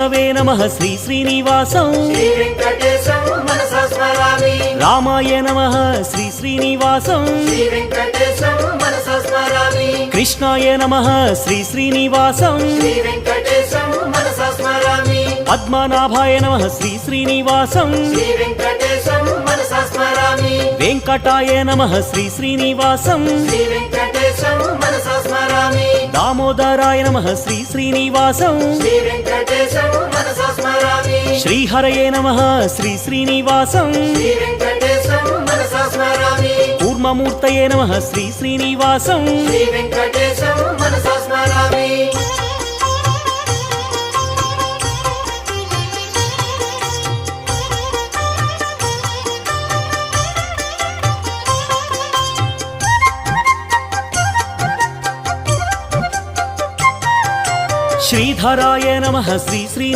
విష్ణవే నమః శ్రీ శ్రీనివాసం శ్రీ వెంకటేశం మనసా స్మరామి రామాయ నమః శ్రీ శ్రీనివాసం శ్రీ వెంకటేశం మనసా స్మరామి కృష్ణాయ నమః శ్రీ శ్రీనివాసం శ్రీ వెంకటేశం మనసా స్మరామి పద్మనాభాయ నమః శ్రీ శ్రీనివాసం శ్రీ వెంకటేశం మనసా స్మరామి వెంకటాయ నమః శ్రీ శ్రీనివాసం శ్రీ వెంకటేశం మనసా స్మరామి దామోదరాయ నమః శ్రీ శ్రీనివాసం శ్రీ వెంకటేశం మనసా స్మరామి శ్రీహరయే నమః శ్రీ శ్రీనివాసం శ్రీ వెంకటేశం మనసా స్మరామి కూర్మమూర్తయే నమః శ్రీ శ్రీనివాసం శ్రీ వెంకటేశం మనసా స్మరామి శ్రీధరాయ నమః శ్రీ శ్రీ